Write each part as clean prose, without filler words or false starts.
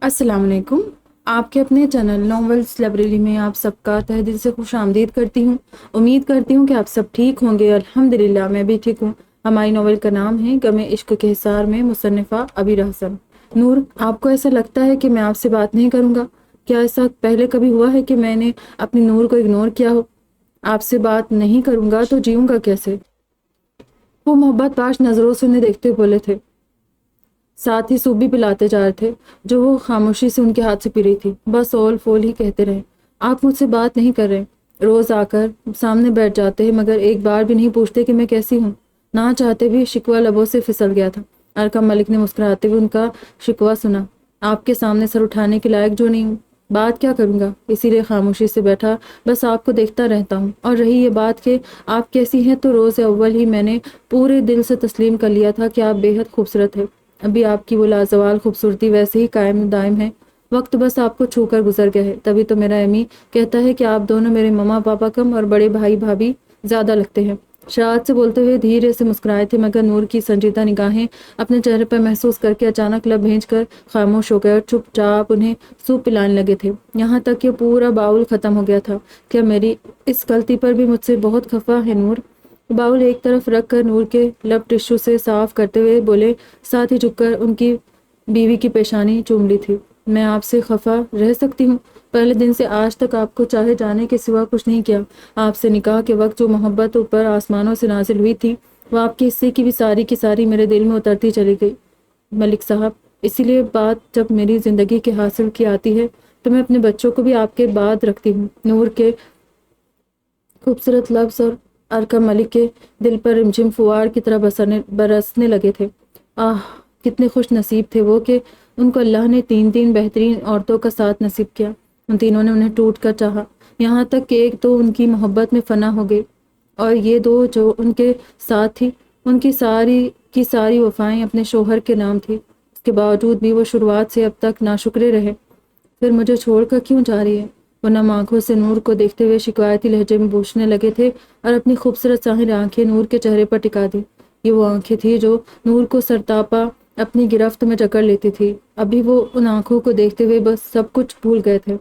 السلام علیکم۔ آپ کے اپنے چینل ناولز لائبریری میں آپ سب کا تہہ دل سے خوش آمدید کرتی ہوں۔ امید کرتی ہوں کہ آپ سب ٹھیک ہوں گے۔ الحمدللہ میں بھی ٹھیک ہوں۔ ہماری ناول کا نام ہے غم عشق کے حصار میں، مصنفہ عبیر حسن۔ نور، آپ کو ایسا لگتا ہے کہ میں آپ سے بات نہیں کروں گا؟ کیا ایسا پہلے کبھی ہوا ہے کہ میں نے اپنی نور کو اگنور کیا ہو؟ آپ سے بات نہیں کروں گا تو جیوں گا کیسے؟ وہ محبت باش نظروں سے انہیں دیکھتے بولے تھے، ساتھ ہی سوپ بھی پلاتے جا رہے تھے جو وہ خاموشی سے ان کے ہاتھ سے پی رہی تھی۔ بس اول فول ہی کہتے رہے، آپ مجھ سے بات نہیں کر رہے۔ روز آ کر سامنے بیٹھ جاتے ہیں مگر ایک بار بھی نہیں پوچھتے کہ میں کیسی ہوں۔ نہ چاہتے بھی شکوہ لبوں سے پھسل گیا تھا۔ ارکم ملک نے مسکراتے ہوئے ان کا شکوہ سنا، آپ کے سامنے سر اٹھانے کے لائق جو نہیں ہوں، بات کیا کروں گا، اسی لیے خاموشی سے بیٹھا بس آپ کو دیکھتا رہتا ہوں۔ اور رہی یہ بات کہ آپ کیسی ہیں، تو روز اول ہی میں نے پورے دل سے تسلیم کر لیا تھا کہ آپ بے حد خوبصورت ہے۔ ابھی آپ کی وہ لازوال خوبصورتی ویسے ہی قائم دائم ہے، وقت بس آپ کو چھو کر گزر گیا ہے۔ تبھی تو میرا امی کہتا ہے کہ آپ دونوں میرے ماما پاپا کم اور بڑے بھائی بھابھی زیادہ لگتے ہیں۔ شرارت سے بولتے ہوئے دھیرے سے مسکرائے تھے مگر نور کی سنجیدہ نگاہیں اپنے چہرے پر محسوس کر کے اچانک لب بھینچ کر خاموش ہو گئے اور چپ چاپ انہیں سوپ پلانے لگے تھے، یہاں تک کہ پورا باؤل ختم ہو گیا تھا۔ کیا میری اس غلطی پر بھی مجھ سے بہت خفا ہے نور؟ باؤل ایک طرف رکھ کر نور کے لب ٹشو سے صاف کرتے ہوئے بولے، ساتھ ہی جھک کر ان کی بیوی کی پیشانی چوم لی تھی۔ میں آپ سے خفا رہ سکتی ہوں؟ پہلے دن سے آج تک آپ کو چاہے جانے کے سوا کچھ نہیں کیا۔ آپ سے نکاح کے وقت جو محبت اوپر آسمانوں سے نازل ہوئی تھی وہ آپ کے حصے کی بھی ساری کی ساری میرے دل میں اترتی چلی گئی ملک صاحب۔ اسی لیے بات جب میری زندگی کے حاصل کی آتی ہے تو میں اپنے بچوں کو بھی آپ کے بعد رکھتی ہوں۔ نور کے خوبصورت لفظ اور ارکم ملک کے دل پر رمجھم فوار کی طرح برسنے لگے تھے۔ آہ، کتنے خوش نصیب تھے وہ کہ ان کو اللہ نے تین بہترین عورتوں کا ساتھ نصیب کیا۔ ان تینوں نے انہیں ٹوٹ کر چاہا، یہاں تک کہ ایک تو ان کی محبت میں فنا ہو گئی، اور یہ دو جو ان کے ساتھ تھی، ان کی ساری وفائیں اپنے شوہر کے نام تھی۔ اس کے باوجود بھی وہ شروعات سے اب تک ناشکرے رہے۔ پھر مجھے چھوڑ کر کیوں جا رہی ہے؟ وہ نم آنکھوں سے نور کو دیکھتے ہوئے شکایتی لہجے میں پوچھنے لگے تھے اور اپنی خوبصورت ظاہر آنکھیں نور کے چہرے پر ٹکا دی۔ یہ وہ آنکھیں تھی جو نور کو سرتاپا اپنی گرفت میں جکڑ لیتی تھی۔ ابھی وہ ان آنکھوں کو دیکھتے ہوئے بس سب کچھ بھول گئے تھے۔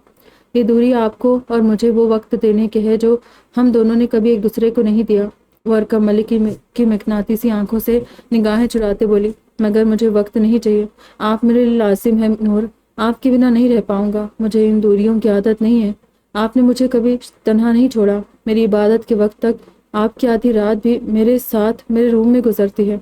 یہ دوری آپ کو اور مجھے وہ وقت دینے کے ہے جو ہم دونوں نے کبھی ایک دوسرے کو نہیں دیا۔ وہ ارکم ملک کی مقناطیسی آنکھوں سے نگاہیں چراتے بولی، مگر مجھے وقت نہیں چاہیے، آپ میرے لیے لازم ہے نور، آپ کے بنا نہیں رہ پاؤں گا، مجھے ان دوریوں کی عادت نہیں ہے۔ آپ نے مجھے کبھی تنہا نہیں چھوڑا، میری عبادت کے وقت تک آپ کی آدھی رات بھی میرے ساتھ میرے روم میں گزرتی ہے۔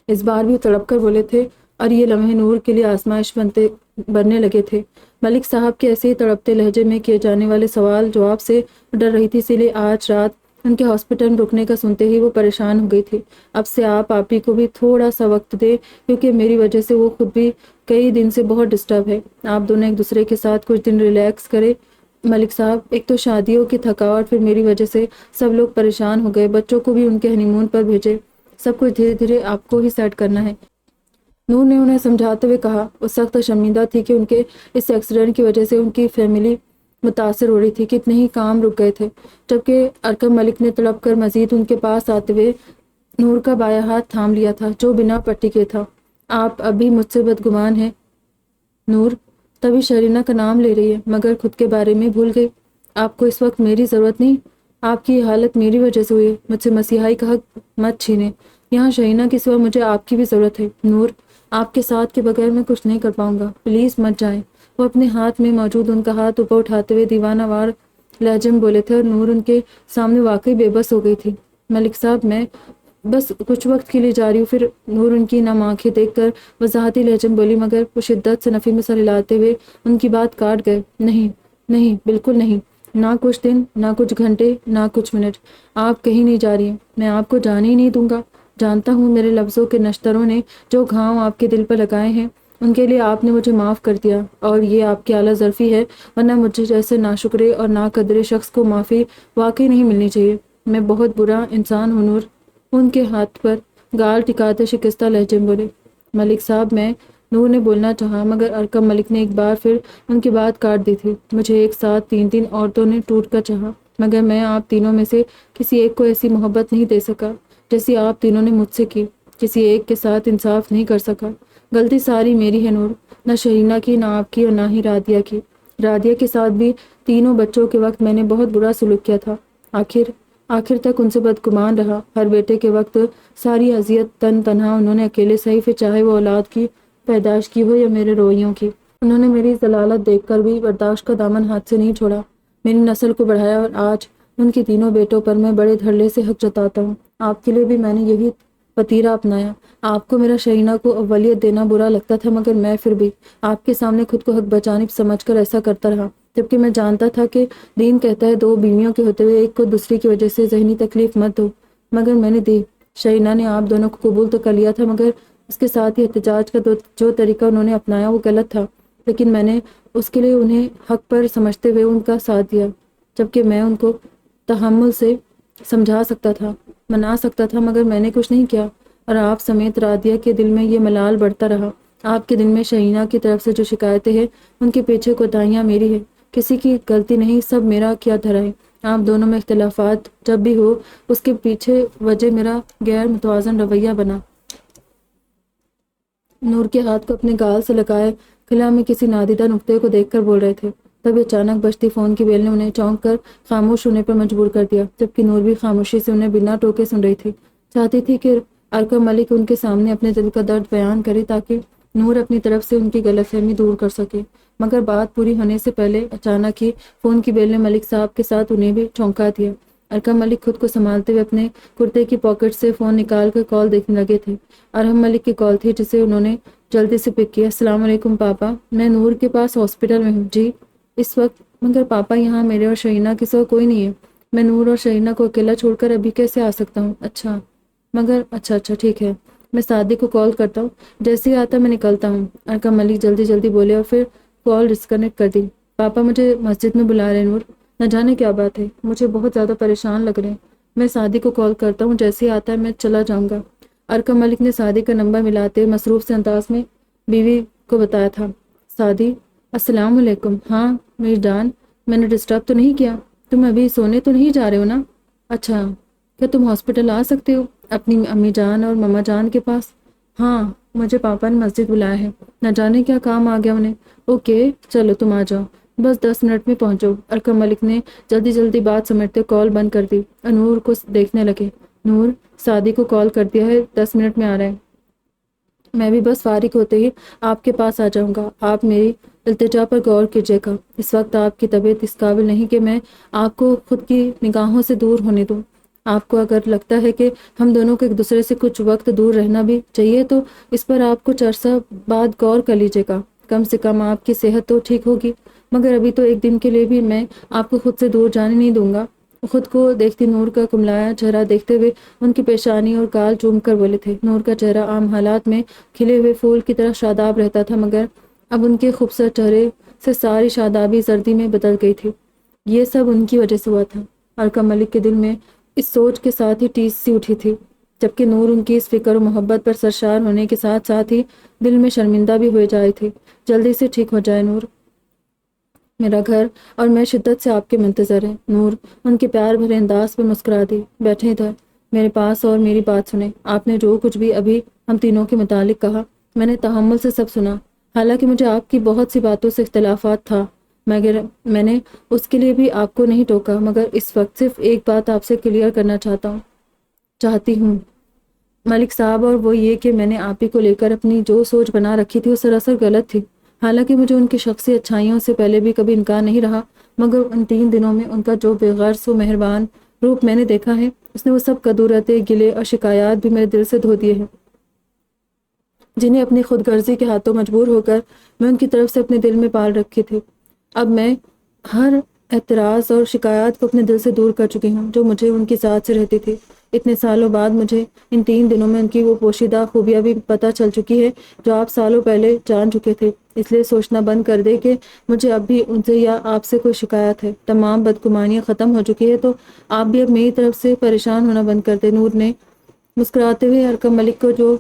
اس بار بھی تڑپ کر بولے تھے اور یہ لمحے نور کے لیے آزمائش بننے لگے تھے۔ ملک صاحب کے ایسے ہی تڑپتے لہجے میں کیے جانے والے سوال جواب سے ڈر رہی تھی، اسی لیے آج رات ان کے ہاسپٹل میں رکنے کا سنتے ہی وہ پریشان ہو گئی تھی۔ اب سے آپ آپی کو بھی تھوڑا سا وقت دے، کیونکہ میری وجہ سے وہ خود بھی کئی دن سے بہت ڈسٹرب ہے۔ آپ دونوں ایک دوسرے کے ساتھ کچھ دن ریلیکس کرے ملک صاحب۔ ایک تو شادیوں کی تھکاوٹ، پھر میری وجہ سے سب لوگ پریشان ہو گئے، بچوں کو بھی ان کے ہنی مون پر بھیجے، سب کچھ دھیرے دھیرے آپ کو ہی سیٹ کرنا ہے۔ نور نے انہیں سمجھاتے ہوئے کہا۔ وہ سخت شرمندہ تھی کہ ان کے اس ایکسیڈنٹ کی وجہ سے ان کی فیملی متاثر ہو رہی تھی، کتنے ہی کام رک گئے تھے، جبکہ ارکم ملک نے تڑپ کر مزید ان کے پاس آتے ہوئے نور کا بایاں ہاتھ تھام لیا تھا جو بنا پٹی کے تھا۔ آپ ابھی مجھ سے بدگمان ہیں نور؟ تبھی شرینہ کا نام لے رہی ہے مگر خود کے بارے میں بھول گئی۔ آپ کو اس وقت میری ضرورت نہیں، آپ کی یہ حالت میری وجہ سے ہوئی ہے، مجھ سے مسیحائی کا حق مت چھینے، یہاں شرینہ کے سوا مجھے آپ کی بھی ضرورت ہے نور، آپ کے ساتھ کے بغیر میں کچھ نہیں کر پاؤں گا، پلیز مت جائیں۔ وہ اپنے ہاتھ میں موجود ان کا ہاتھ اوپر اٹھاتے ہوئے دیوانہ وار لہجے میں بولے تھے اور نور ان کے سامنے واقعی بے بس ہو گئی تھی۔ ملک صاحب، میں بس کچھ وقت کے لیے جا رہی ہوں۔ پھر نور ان کی نم آنکھیں دیکھ کر وضاحتی لہجے میں بولی، مگر وہ شدت سے نفی میں سر ہلاتے ہوئے ان کی بات کاٹ گئے۔ نہیں نہیں، بالکل نہیں، نہ کچھ دن، نہ کچھ گھنٹے، نہ کچھ منٹ، آپ کہیں نہیں جا رہی ہیں، میں آپ کو جانے ہی نہیں دوں گا۔ جانتا ہوں میرے لفظوں کے نشتروں نے جو گھاؤں آپ کے دل پر لگائے ہیں ان کے لیے آپ نے مجھے معاف کر دیا، اور یہ آپ کی اعلیٰ ظرفی ہے، ورنہ مجھے جیسے ناشکرے اور ناقدر شخص کو معافی واقعی نہیں ملنی چاہیے۔ میں بہت برا انسان ہوں نور۔ ان کے ہاتھ پر گال ٹکاتے شکستہ لہجے میں بولے۔ ملک صاحب، میں نور نے بولنا چاہا مگر ارکم ملک نے ایک بار پھر ان کی بات کاٹ دی تھی۔ مجھے ایک ساتھ تین عورتوں نے ٹوٹ کر چاہا مگر میں آپ تینوں میں سے کسی ایک کو ایسی محبت نہیں دے سکا جیسی آپ تینوں نے مجھ سے کی، کسی ایک کے ساتھ انصاف نہیں کر سکا۔ غلطی ساری میری ہے نور، نہ شہینہ کی، نہ آپ کی، اور نہ ہی رادیہ کی۔ رادیہ کے ساتھ بھی تینوں بچوں کے وقت میں نے بہت برا سلوک کیا تھا۔ آخر تک ان سے بدگمان رہا۔ ہر بیٹے کے وقت ساری اذیت تن تنہا انہوں نے اکیلے سہی، پھر چاہے وہ اولاد کی پیدائش کی ہو یا میرے رویوں کی۔ انہوں نے میری ضلالت دیکھ کر بھی برداشت کا دامن ہاتھ سے نہیں چھوڑا، میری نسل کو بڑھایا، اور آج ان کے تینوں بیٹوں پر میں بڑے دھڑلے سے حق جتاتا ہوں۔ آپ کے لیے بھی میں نے یہی وتیرہ اپنایا۔ آپ کو میرا شہینہ کو اولیت دینا برا لگتا تھا، مگر میں پھر بھی آپ کے سامنے خود کو حق بجانب سمجھ کر ایسا کرتا رہا، جبکہ میں جانتا تھا کہ دین کہتا ہے دو بیویوں کے ہوتے ہوئے ایک کو دوسری کی وجہ سے ذہنی تکلیف مت دو، مگر میں نے دی۔ شہینہ نے آپ دونوں کو قبول تو کر لیا تھا، مگر اس کے ساتھ ہی احتجاج کا جو طریقہ انہوں نے اپنایا وہ غلط تھا، لیکن میں نے اس کے لیے انہیں حق پر سمجھتے ہوئے ان کا ساتھ دیا، جبکہ میں ان کو تحمل سے سمجھا سکتا تھا، منا سکتا تھا، مگر میں نے کچھ نہیں کیا، اور آپ سمیت رادیہ کے دل میں یہ ملال بڑھتا رہا۔ آپ کے دل میں شہینہ کی طرف سے جو شکایتیں ہیں ان کے پیچھے کوتاہیاں میری ہے، کسی کی غلطی نہیں، سب میرا کیا دھرا ہے۔ آپ دونوں میں اختلافات جب بھی ہو اس کے پیچھے وجہ میرا غیر متوازن رویہ بنا۔ نور کے ہاتھ کو اپنے گال سے لگائے خلا میں کسی نادیدہ نقطے کو دیکھ کر بول رہے تھے، تب اچانک بجتی فون کی بیل نے انہیں چونک کر خاموش ہونے پر مجبور کر دیا، جبکہ نور بھی خاموشی سے انہیں بنا ٹوکے سن رہی تھی۔ چاہتی تھی کہ ارکم ملک ان کے سامنے اپنے دل کا درد بیان کرے تاکہ نور اپنی طرف سے ان کی غلط فہمی دور کر سکے، مگر بات پوری ہونے سے پہلے اچانک ہی فون کی بیل نے ملک صاحب کے ساتھ انہیں بھی چونکا دیا۔ ارکم ملک خود کو سنبھالتے ہوئے اپنے کرتے کی پاکٹ سے فون نکال کر کال دیکھنے لگے تھے۔ ارحم ملک کی کال تھی، جسے انہوں نے جلدی سے پک کیا۔ السلام علیکم پاپا، میں نور کے پاس ہاسپٹل میں ہوں۔ جی اس وقت؟ مگر پاپا یہاں میرے اور شہینہ کے سوا کوئی نہیں ہے، میں نور اور شہینہ کو اکیلا چھوڑ کر ابھی کیسے آ سکتا ہوں؟ اچھا مگر اچھا ٹھیک ہے، میں سعدی کو کال کرتا ہوں، جیسے ہی آتا میں نکلتا ہوں۔ ارکم ملک جلدی بولے اور پھر کال ڈسکنیکٹ کر دی۔ پاپا مجھے مسجد میں بلا رہے نور، نہ جانے کیا بات ہے، مجھے بہت زیادہ پریشان لگ رہے ہیں، میں سعدی کو کال کرتا ہوں، جیسے ہی آتا ہے میں چلا جاؤں گا۔ ارکم ملک نے سعدی کا نمبر ملاتے مصروف سے انداز میں بیوی کو بتایا تھا۔ سعدی السلام علیکم۔ ہاں میری جان، میں نے ڈسٹرب تو نہیں کیا؟ تم ابھی سونے تو نہیں جا رہے ہو نا؟ اچھا، کیا تم ہاسپٹل آ سکتے ہو اپنی امی جان اور ماما جان کے پاس؟ ہاں مجھے پاپا نے مسجد بلایا ہے، نہ جانے کیا کام آ گیا انہیں۔ اوکے چلو تم آ جاؤ، بس 10 منٹ میں پہنچو۔ ارکم ملک نے جلدی بات سمیٹتے کال بند کر دی اور نور کو دیکھنے لگے۔ نور سعدی کو کال کر دیا ہے، 10 منٹ میں آ رہا ہے، میں بھی بس فارغ ہوتے ہی آپ کے پاس آ جاؤں گا۔ آپ میری التجا پر غور کیجیے گا، اس وقت آپ کی طبیعت اس قابل نہیں کہ میں آپ کو خود کی نگاہوں سے دور ہونے دوں۔ آپ کو اگر لگتا ہے کہ ہم دونوں کو ایک دوسرے سے کچھ وقت دور رہنا بھی چاہیے تو اس پر آپ کچھ عرصہ بعد غور کر لیجیے گا، کم سے کم آپ کی صحت تو ٹھیک ہوگی، مگر ابھی تو ایک دن کے لیے بھی میں آپ کو خود سے دور جانے نہیں دوں گا۔ خود کو دیکھتی نور کا کملایا چہرہ دیکھتے ہوئے ان کی پیشانی اور گال چوم کر بولے تھے۔ نور کا چہرہ عام حالات میں کھلے ہوئے پھول کی طرح شاداب رہتا تھا، مگر اب ان کے خوبصورت چہرے سے ساری شادابی زردی میں بدل گئی تھی۔ یہ سب ان کی وجہ سے ہوا تھا۔ ارکم ملک کے دل میں اس سوچ کے ساتھ ہی ٹیس سی اٹھی تھی، جبکہ نور ان کی اس فکر و محبت پر سرشار ہونے کے ساتھ ہی دل میں شرمندہ بھی ہوئے جائے تھے۔ جلدی سے ٹھیک ہو جائے نور، میرا گھر اور میں شدت سے آپ کے منتظر ہیں۔ نور ان کے پیار بھرے انداز پر مسکرا دی۔ بیٹھے ادھر میرے پاس اور میری بات سنیں۔ آپ نے جو کچھ بھی ابھی ہم تینوں کے متعلق کہا، میں نے تحمل سے سب سنا، حالانکہ مجھے آپ کی بہت سی باتوں سے اختلافات تھا، مگر میں نے اس کے لیے بھی آپ کو نہیں ٹوکا، مگر اس وقت صرف ایک بات آپ سے کلیئر کرنا چاہتی ہوں ملک صاحب، اور وہ یہ کہ میں نے آپ ہی کو لے کر اپنی جو سوچ بنا رکھی تھی وہ سراسر غلط تھی۔ حالانکہ مجھے ان کی شخصی اچھائیوں سے پہلے بھی کبھی انکار نہیں رہا، مگر ان 3 دنوں میں ان کا جو بے غرض و مہربان روپ میں نے دیکھا ہے، اس نے وہ سب کدورتیں، گلے اور شکایات بھی میرے دل سے دھو دیے ہیں، جنہیں اپنی خود غرضی کے ہاتھوں مجبور ہو کر میں ان کی طرف سے اپنے دل میں پال رکھی تھی۔ اب میں ہر اعتراض اور شکایات کو اپنے دل سے دور کر چکی ہوں جو مجھے ان کی ذات سے رہتی تھی۔ اتنے سالوں بعد مجھے ان 3 دنوں میں ان کی وہ پوشیدہ خوبیاں بھی پتہ چل چکی ہے جو آپ سالوں پہلے جان چکے تھے، اس لیے سوچنا بند کر دے کہ مجھے اب بھی ان سے یا آپ سے کوئی شکایت ہے۔ تمام بدگمانیاں ختم ہو چکی ہے تو آپ بھی اب میری طرف سے پریشان ہونا بند کر دیں۔ نور نے مسکراتے ہوئے ارکم ملک کو جو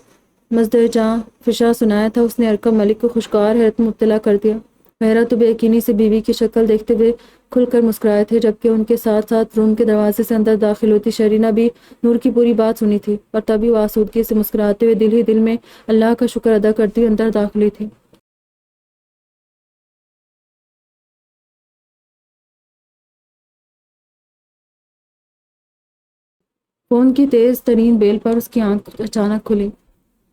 مزدر جاں فشاں سنایا تھا، اس نے ارکم ملک کو خوشگوار حیرت میں مبتلا کر دیا۔ مہرا تو بے یقینی سے بیوی کی شکل دیکھتے ہوئے کھل کر مسکرائے تھے، جبکہ ان کے ساتھ ساتھ روم کے دروازے سے اندر داخل ہوتی شرینہ بھی نور کی پوری بات سنی تھی، اور تبھی وہ آسودگی سے مسکراتے ہوئے دل ہی دل میں اللہ کا شکر ادا کرتی ہوئے اندر داخل ہوئی تھی۔ فون کی تیز ترین بیل پر اس کی آنکھ اچانک کھلی۔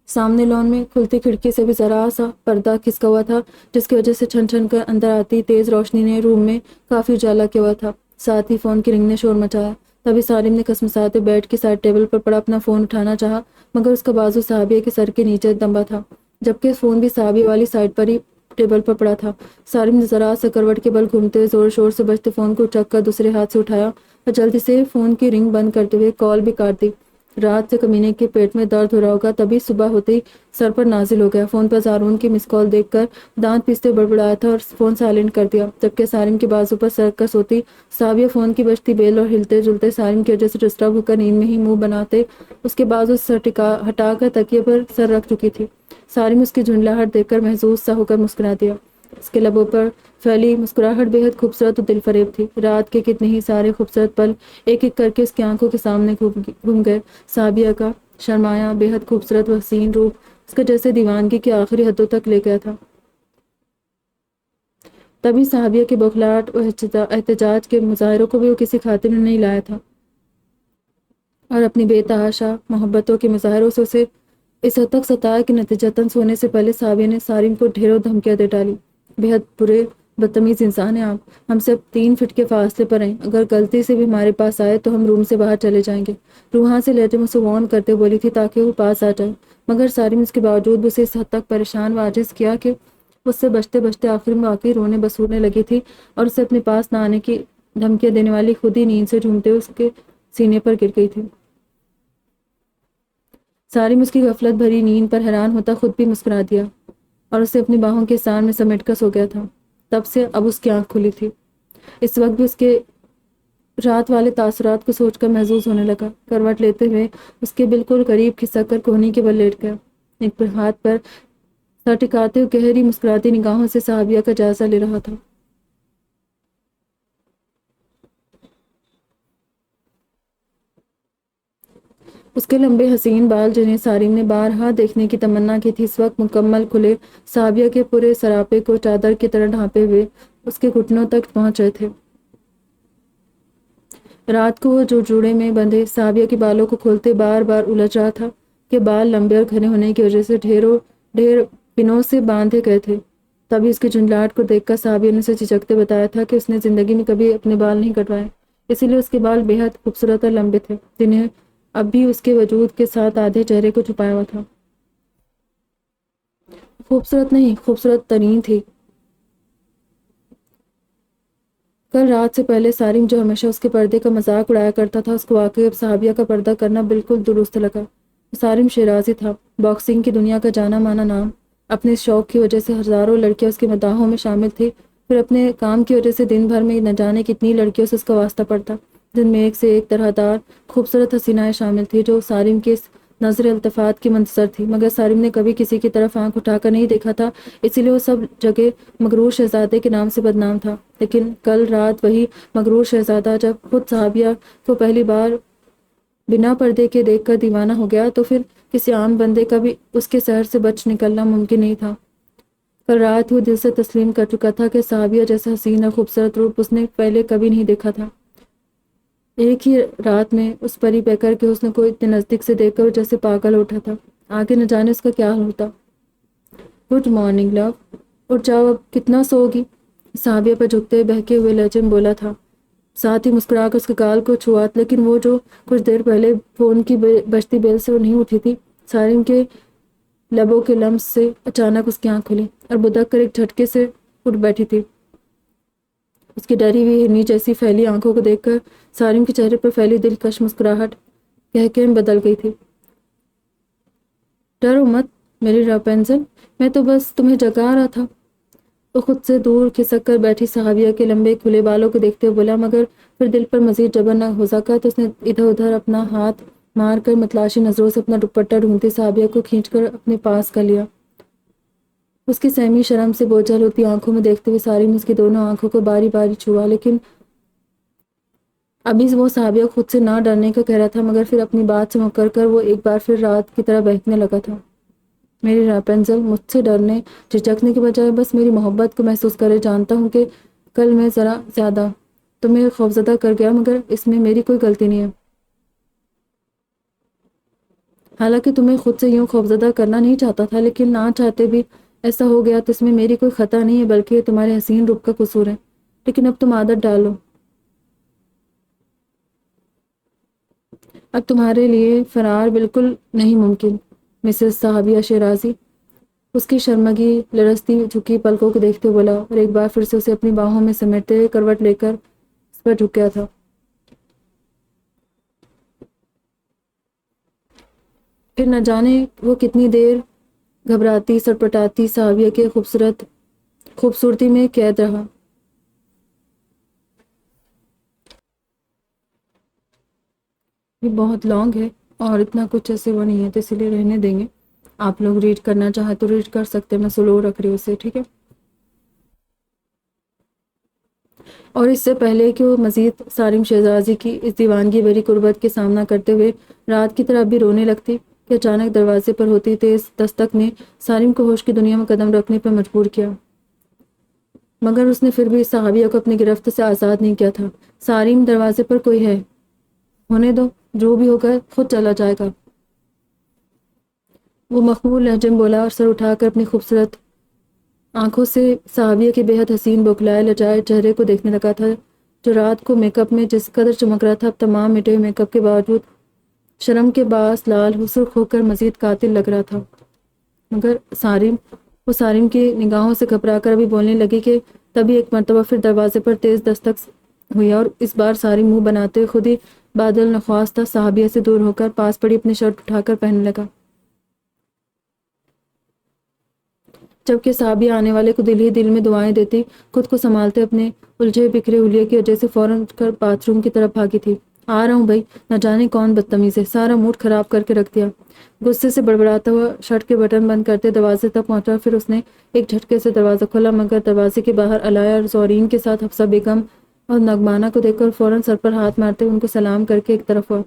سامنے لان میں کھلتی کھڑکی سے بھی ذرا سا پردہ کھسکا ہوا تھا، جس کی وجہ سے چھن چھن کر اندر آتی تیز روشنی نے روم میں کافی اجالا کیا ہوا تھا۔ ساتھ ہی فون کی رنگ نے شور مچایا۔ تبھی سالم نے کسمساتے بیڈ کی سائڈ ٹیبل پر پڑا اپنا فون اٹھانا چاہا، مگر اس کا بازو صحابیہ کے سر کے نیچے دبا تھا، جبکہ فون بھی صحابیہ والی سائڈ پر ہی ٹیبل پر پڑا تھا۔ سالم نے ذرا سا کروٹ کے بل گھومتے ہوئے زور شور سے بجتے فون کو اٹھک کر دوسرے ہاتھ سے اٹھایا اور جلدی سے فون کی رنگ بند کرتے ہوئے کال بھی کاٹ دی۔ رات سے کمینے کے پیٹ میں درد ہو رہا ہوگا، تبھی صبح ہوتے ہی سر پر نازل ہو گیا۔ فون پر زارون کی مس کال دیکھ کر دانت پیستے بڑبڑایا تھا اور فون سائلنٹ کر دیا، جبکہ سالم کے بازو پر سرکس ہوتی صحابیہ فون کی بجتی بیل اور ہلتے جلتے سالم کی وجہ سے ڈسٹرب ہو کر نیند میں ہی منہ بناتے اس کے بازو سے ہٹا کر تکیے پر سر رکھ چکی تھی۔ سالم اس کی جھنجھلاہٹ دیکھ کر محظوظ سا ہو کر مسکرا دیا۔ اس کے لبوں پر پھیلی مسکراہٹ بے حد خوبصورت اور دل فریب تھی۔ رات کے کتنے ہی سارے خوبصورت پل ایک ایک کر کے اس کی آنکھوں کے سامنے گھوم گئے۔ صحابیہ کا شرمایا بے حد خوبصورت و حسین روپ اس کا جیسے دیوانگی کی آخری حدوں تک لے گیا تھا۔ تبھی صحابیہ کے بوکھلاہٹ و احتجاج کے مظاہروں کو بھی وہ کسی خاطر میں نہیں لایا تھا، اور اپنی بے تحاشا محبتوں کے مظاہروں سے اسے اس حد تک ستایا کہ نتیجتاً سونے سے پہلے صحابیہ نے سالم کو ڈھیروں دھمکیاں دے ڈالی۔ بے حد برے بدتمیز انسان ہیں آپ، ہم سے اب 3 فٹ کے فاصلے پر ہیں، اگر غلطی سے بھی ہمارے پاس آئے تو ہم روم سے باہر چلے جائیں گے۔ روحاں سے لہجے میں اسے وارن کرتے بولی تھی تاکہ وہ پاس آ جائے، مگر سالم اس کے باوجود بھی اسے اس حد تک پریشان و عاجز کیا کہ اس سے بچتے بچتے آخر میں واقعی رونے بسورنے لگی تھی، اور اسے اپنے پاس نہ آنے کی دھمکیاں دینے والی خود ہی نیند سے جھومتے ہوئے اس کے سینے پر گر گئی تھی۔ سالم اس کی غفلت بھری نیند پر حیران ہوتا خود بھی مسکرا دیا اور اسے اپنی باہوں کے سان میں سمیٹ کر سو گیا تھا۔ تب سے اب اس کی آنکھ کھلی تھی۔ اس وقت بھی اس کے رات والے تاثرات کو سوچ کر محظوظ ہونے لگا۔ کروٹ لیتے ہوئے اس کے بالکل قریب کھسک کر کوہنی کے بل لیٹ گیا، ایک ہاتھ پر سر ٹکاتے ہوئے گہری مسکراتی نگاہوں سے صحابیہ کا جائزہ لے رہا تھا۔ اس کے لمبے حسین بال جنہیں سالم نے بارہا دیکھنے کی تمنا کی تھی، اس وقت مکمل کھلے صحابیہ کے پورے سراپے کو چادر کی طرح ڈھانپے ہوئے اس کے گھٹنوں تک پہنچ رہے تھے۔ رات کو وہ جو جوڑے میں بندھے صحابیہ کے بالوں کو کھولتے بار بار الجھ رہا تھا کہ بال لمبے اور گھنے ہونے کی وجہ سے ڈھیر پنوں سے باندھے گئے تھے۔ تبھی اس کی جھنجھلاہٹ کو دیکھ کر صحابیہ نے اسے جھجکتے بتایا تھا کہ اس نے زندگی میں کبھی اپنے بال نہیں کٹوائے، اسی لیے اس کے بال بے حد خوبصورت اور لمبے تھے، جنہیں اب بھی اس کے وجود کے ساتھ آدھے چہرے کو چھپایا ہوا تھا۔ خوبصورت نہیں، خوبصورت ترین تھی۔ کل رات سے پہلے سالم جو ہمیشہ اس کے پردے کا مذاق اڑایا کرتا تھا، اس کو واقعی اب صحابیہ کا پردہ کرنا بالکل درست لگا۔ سالم شیرازی تھا، باکسنگ کی دنیا کا جانا مانا نام۔ اپنے اس شوق کی وجہ سے ہزاروں لڑکیاں اس کے مداحوں میں شامل تھی، پھر اپنے کام کی وجہ سے دن بھر میں نہ جانے کتنی لڑکیوں سے اس کا واسطہ پڑتا، جن میں ایک سے ایک طرح دار خوبصورت حسینائیں شامل تھی جو سالم کے اس نظر التفات کی منتظر تھی، مگر سالم نے کبھی کسی کی طرف آنکھ اٹھا کر نہیں دیکھا تھا، اسی لیے وہ سب جگہ مغرور شہزادے کے نام سے بدنام تھا۔ لیکن کل رات وہی مغرور شہزادہ جب خود صحابیہ کو پہلی بار بنا پردے کے دیکھ کر دیوانہ ہو گیا تو پھر کسی عام بندے کا بھی اس کے سحر سے بچ نکلنا ممکن نہیں تھا۔ کل رات وہ دل سے تسلیم کر چکا تھا کہ صحابیہ جیسا حسین اور خوبصورت روپ اس نے پہلے کبھی نہیں دیکھا تھا۔ ایک ہی رات میں اس پری پیکر کے حسن کو اتنے نزدیک سے دیکھ کر وہ جیسے پاگل اٹھا تھا، آگے نہ جانے اس کا کیا حال ہوتا۔ گڈ مارننگ لو، اٹھ جاؤ، اب کتنا سو گی؟ صحابیہ پر جھکتے بہکے ہوئے لہجے میں بولا تھا، ساتھ ہی مسکرا کر اس کے گال کو چھوا، لیکن وہ جو کچھ دیر پہلے فون کی بجتی بیل سے وہ نہیں اٹھی تھی۔ سالم کے لبوں کے لمس سے اچانک اس کی آنکھ کھلی اور بدک کر ایک جھٹکے سے اٹھ بیٹھی تھی۔ اس کی ڈری ہوئی ہرنی جیسی پھیلی آنکھوں کو دیکھ کر سالم کے چہرے پر پھیلی دلکش مسکراہٹ کہکے میں بدل گئی تھی۔ ڈرو مت میری راپنزل، میں تو بس تمہیں جگا رہا تھا۔ وہ خود سے دور کھسک کر بیٹھی صحابیہ کے لمبے کھلے بالوں کو دیکھتے ہوئے بولا، مگر پھر دل پر مزید جبر نہ ہو سکا تو اس نے ادھر ادھر اپنا ہاتھ مار کر متلاشی نظروں سے اپنا دوپٹہ ڈھونڈتی صحابیہ کو کھینچ کر اپنے پاس کر لیا۔ اس کی سہمی شرم سے بوجھل ہوتی آنکھوں میں دیکھتے ہوئے سارم نے اس کی دونوں آنکھوں کو باری باری چھوا، لیکن ابھی وہ صحابیہ خود سے نہ ڈرنے کا کہہ رہا تھا، مگر پھر اپنی بات سے مکر کر وہ ایک بار پھر رات کی طرح بہکنے لگا تھا۔ میری راپنزل، مجھ سے ڈرنے جھجکنے کے بجائے بس میری محبت کو محسوس کرے۔ جانتا ہوں کہ کل میں ذرا زیادہ تمہیں خوفزدہ کر گیا، مگر اس میں میری کوئی غلطی نہیں ہے۔ حالانکہ تمہیں خود سے یوں خوفزدہ کرنا نہیں چاہتا تھا، لیکن نہ چاہتے بھی ایسا ہو گیا تو اس میں میری کوئی خطا نہیں ہے، بلکہ یہ تمہارے حسین روپ کا قصور ہے۔ لیکن اب تم عادت ڈالو، اب تمہارے لیے فرار بالکل نہیں ممکن۔ مسز صحابیہ شیرازی اس کی شرمگی لرزتی جھکی پلکوں کو دیکھتے بولا، اور ایک بار پھر سے اسے اپنی باہوں میں سمیٹتے ہوئے کروٹ لے کر اس پر جھک گیا تھا۔ پھر نہ جانے وہ کتنی دیر گھبراتی سٹپٹاتی صحابیہ کے خوبصورتی میں قید رہا۔ یہ بہت لانگ ہے اور اتنا کچھ ایسے وہ نہیں ہے، تو اسی لیے رہنے دیں گے۔ آپ لوگ ریڈ کرنا چاہیں تو ریڈ کر سکتے ہیں، میں سلو رکھ رہی ہوں اسے، ٹھیک ہے۔ اور اس سے پہلے کہ وہ مزید سارم شہزادی کی اس دیوانگی بھری قربت کے سامنا کرتے ہوئے رات کی طرح بھی رونے لگتی کہ اچانک دروازے پر ہوتی تیز دستک نے سارم کو ہوش کی دنیا میں قدم رکھنے پر مجبور کیا، مگر اس نے پھر بھی اس صحابیہ کو اپنی گرفت سے آزاد نہیں کیا تھا۔ سارم، دروازے پر کوئی ہے، ہونے دو، جو بھی ہوگا خود چلا جائے گا، وہ مخمور لہجے میں بولا اور سر اٹھا کر اپنی خوبصورت آنکھوں سے صحابیہ کے بے حد حسین بوکھلائے لجائے چہرے کو دیکھنے لگا تھا، جو رات کو میک اپ میں جس قدر چمک رہا تھا، اب تمام مٹے ہوئے میک اپ کے باوجود شرم کے باعث لال سرخ ہو کر مزید قاتل لگ رہا تھا۔ مگر سارم کی نگاہوں سے گھبرا کر ابھی بولنے لگی کہ تبھی ایک مرتبہ پھر دروازے پر تیز دستک ہوئی، اور اس بار سارم منہ بناتے ہوئے خود ہی بادل نخواستہ صحابیہ سے دور ہو کر پاس پڑی اپنی شرٹ اٹھا کر پہننے لگا، جبکہ صحابیہ آنے والے کو دل ہی دل میں دعائیں دیتی خود کو سنبھالتے اپنے الجھے بکھرے حلیے کی وجہ سے فوراً اٹھ کر باتھ روم کی طرف بھاگی تھی۔ آ رہا ہوں بھائی، نہ جانے کون بدتمیز ہے، سارا موڈ خراب کر کے رکھ دیا۔ غصے سے بڑبڑاتا ہوا شرٹ کے بٹن بند کرتے دروازے تک پہنچا، پھر اس نے ایک جھٹکے سے دروازہ کھولا، مگر دروازے کے باہر علایا اور زورین کے ساتھ حفصہ بیگم اور نگمانہ کو دیکھ کر فوراً سر پر ہاتھ مارتے ان کو سلام کر کے ایک طرف ہوا،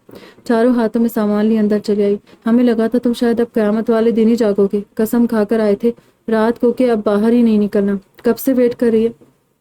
چاروں ہاتھوں میں سامان لی اندر چلی آئی۔ ہمیں لگا تھا تم شاید اب قیامت والے دن ہی جاگو گے، قسم کھا کر آئے تھے رات کو کہ اب باہر ہی نہیں نکلنا، کب سے ویٹ کر رہی ہے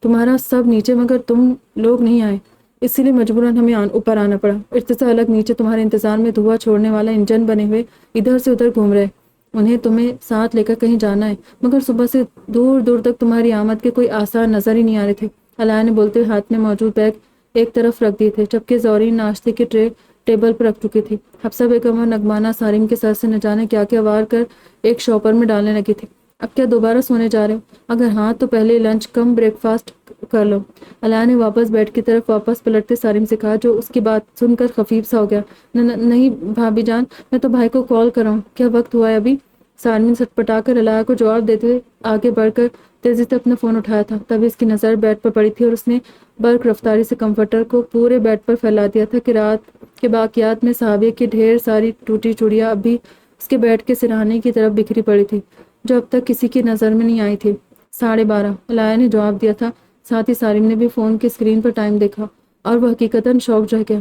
تمہارا سب نیچے، مگر تم لوگ نہیں آئے، اسی لیے مجبوراً ہمیں اوپر آنا پڑا۔ ارتضیٰ الگ نیچے تمہارے انتظار میں دھواں چھوڑنے والا انجن بنے ہوئے ادھر سے ادھر گھوم رہے، انہیں تمہیں ساتھ لے کر کہیں جانا ہے، مگر صبح سے دور دور تک تمہاری آمد کے کوئی آثار نظر ہی نہیں آ رہے تھے، علاء نے بولتے ہوئے ہاتھ میں موجود بیگ ایک طرف رکھ دیے تھے، جبکہ زورین ناشتے کی ٹرے ٹیبل پر رکھ چکی تھی۔ حفصہ بیگم اور نگمانہ سارم کے سر سے نہ جانے کیا کیا وار کر ایک شاپر میں ڈالنے لگی تھی۔ اب کیا دوبارہ سونے جا رہے ہو؟ اگر ہاں تو پہلے لنچ کم بریک فاسٹ کر لو، علاء نے واپس بیڈ کی طرف واپس پلٹتے سارم سے کہا، جو اس کی بات سن کر خفیف سا ہو گیا۔ نہیں بھابی جان، میں تو بھائی کو کال کر رہا ہوں، کیا وقت ہوا ہے ابھی؟ سارم نے سٹپٹا کر علاء کو جواب دیتے ہوئے آگے بڑھ کر تیزی سے اپنا فون اٹھایا تھا، تبھی اس کی نظر بیڈ پر پڑی تھی اور اس نے برق رفتاری سے کمفرٹر کو پورے بیڈ پر پھیلا دیا تھا کہ رات کے باقیات میں صحابیہ کی ڈھیر ساری ٹوٹی چوڑیاں اب بھی اس کے بیڈ کے سرہانے کی طرف بکھری پڑی تھی، جو اب تک کسی کی نظر میں نہیں آئی تھی۔ 12:30 علاء نے جواب دیا تھا، ساتھ ہی سارم نے بھی فون کی اسکرین پر ٹائم دیکھا اور وہ حقیقتاً شوک رہ گیا۔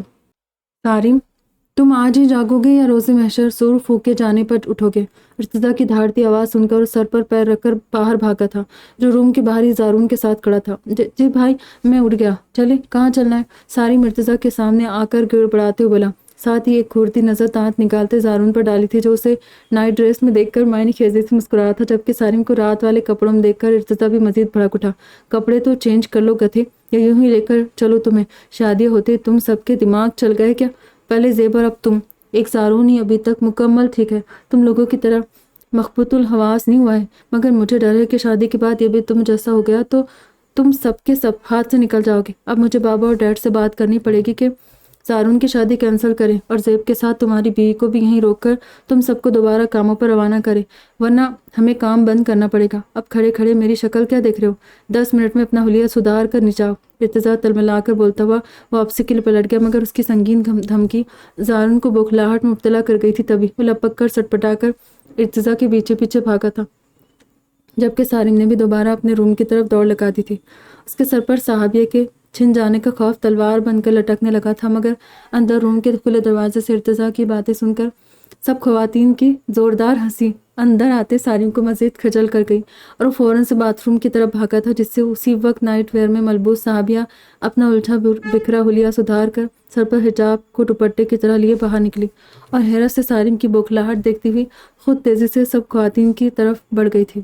سارم، تم آج ہی جاگو گے یا روز محشر سور پھونک کے جانے پر اٹھو گے؟ ارتضیٰ کی دھاڑتی آواز سن کر سر پر پیر رکھ کر باہر بھاگا تھا، جو روم کے باہر ہی زارون کے ساتھ کھڑا تھا۔ جی بھائی، میں اٹھ گیا، چلے کہاں چلنا ہے؟ سارم ارتضیٰ کے سامنے آ کر گڑبڑاتے ہوئے بولا، ساتھ ہی ایک گھورتی نظر دانت نکالتے زارون پر ڈالی تھی، جو اسے نائٹ ڈریس میں دیکھ کر معنی خیزی سے مسکرا رہا تھا، جبکہ سارم کو رات والے کپڑوں میں دیکھ کر ارتضیٰ بھی مزید بھڑک اٹھا۔ کپڑے تو چینج کر لو گدھے، یا یوں ہی لے کر چلو تمہیں، شادی ہوتے تم سب کے دماغ چل گئے کیا؟ پہلے زیب اور اب تم، ایک زارون ہی ابھی تک مکمل ٹھیک ہے، تم لوگوں کی طرح مخبوط الحواس نہیں ہوا ہے، مگر مجھے ڈر ہے کہ شادی کے بعد یہ بھی تم جیسا ہو گیا تو تم سب کے سب ہاتھ سے نکل جاؤ گے۔ اب مجھے بابا اور ڈیڈ سے بات کرنی پڑے گی کہ زارون کی شادی کینسل کریں اور زیب کے ساتھ تمہاری بیوی کو بھی یہیں روک کر تم سب کو دوبارہ کاموں پر روانہ کریں، ورنہ ہمیں کام بند کرنا پڑے گا۔ اب کھڑے کھڑے میری شکل کیا دیکھ رہے ہو؟ 10 منٹ میں اپنا حلیہ سدھار کر نیچے آؤ۔ ارتضیٰ تلملا کر بولتا ہوا واپسی کے لیے پلٹ گیا، مگر اس کی سنگین دھمکی زارون کو بوکھلاہٹ میں مبتلا کر گئی تھی، تبھی وہ لپک کر سٹپٹا کر ارتضیٰ کے پیچھے پیچھے بھاگا تھا۔ جبکہ سارم نے بھی دوبارہ اپنے روم کی طرف دوڑ لگا دی تھی۔ اس کے سر پر صحابیہ کے چھن جانے کا خوف تلوار بن کر لٹکنے لگا تھا، مگر اندر روم کے کھلے دروازے سے ارتضیٰ کی باتیں سن کر سب خواتین کی زوردار ہنسی اندر آتے سارم کو مزید کھجل کر گئی اور وہ فوراً سے باتھ روم کی طرف بھاگا تھا، جس سے اسی وقت نائٹ ویئر میں ملبوس صحابیہ اپنا الٹا بکھرا حلیہ سدھار کر سر پر حجاب کو دوپٹے کی طرح لیے باہر نکلی اور حیرت سے سارم کی بوکھلاہٹ دیکھتی ہوئی خود تیزی سے سب خواتین کی طرف بڑھ گئی تھی۔